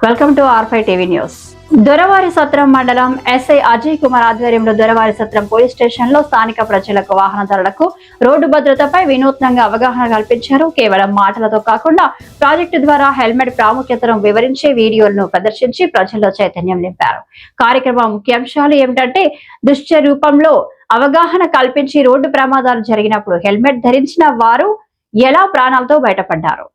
Welcome to R5 TV news. Doravarisatram మండలం SI Ajay Kumar ఆధ్వర్యంలో దొరవారి సత్రం పోలీస్ స్టేషన్ లో స్థానిక ప్రజలకు వాహనదారులకు రోడ్డు భద్రతపై వినూత్నంగా అవగాహన కల్పించారు. కేవలం మాటలతో కాకుండా ప్రాజెక్టు ద్వారా హెల్మెట్ ప్రాముఖ్యతను వివరించే వీడియోలను ప్రదర్శించి ప్రజల్లో చైతన్యం నింపారు. కార్యక్రమం ముఖ్యాంశాలు ఏమిటంటే దృశ్య రూపంలో అవగాహన కల్పించి రోడ్డు ప్రమాదాలు జరిగినప్పుడు హెల్మెట్ ధరించిన వారు ఎలా ప్రాణాలతో బయటపడ్డారు,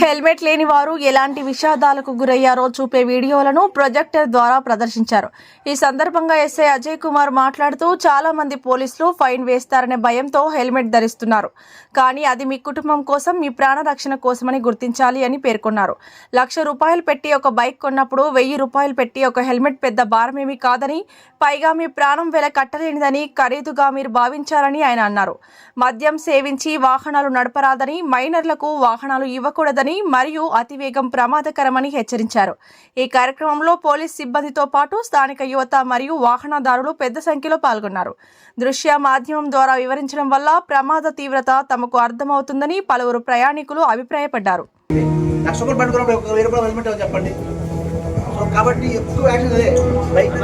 హెల్మెట్ లేని వారు ఎలాంటి విషాదాలకు గురయ్యారో చూపే వీడియోలను ప్రొజెక్టర్ ద్వారా ప్రదర్శించారు. ఈ సందర్భంగా ఎస్ఐ అజయ్ కుమార్ మాట్లాడుతూ చాలా మంది పోలీసులు ఫైన్ వేస్తారనే భయంతో హెల్మెట్ ధరిస్తున్నారు. కానీ అది మీ కుటుంబం కోసం, మీ ప్రాణ రక్షణ కోసమని గుర్తించాలి అని పేర్కొన్నారు. ₹1,00,000 పెట్టి ఒక బైక్ కొన్నప్పుడు ₹1,000 పెట్టి ఒక హెల్మెట్ పెద్ద భారమేమీ కాదని, పైగా మీ ప్రాణం వెల కట్టలేనిదని ఖరీదుగా మీరు భావించాలని ఆయన అన్నారు. మద్యం సేవించి వాహనాలు నడపరాదని, మైనర్లకు వాహనాలు ఇవ్వకూడదని మరియు అతివేగం ప్రమాదకరమని హెచ్చరించారు. ఈ కార్యక్రమంలో పోలీస్ సిబ్బందితో పాటు స్థానిక యువత మరియు వాహనదారులు పెద్ద సంఖ్యలో పాల్గొన్నారు. దృశ్య మాధ్యమం ద్వారా వివరించడం వల్ల ప్రమాద తీవ్రత తమకు అర్థమవుతుందని పలువురు ప్రయాణికులు అభిప్రాయపడ్డారు. కాబట్టి ఎక్కువ యాక్షన్ అదే బైక్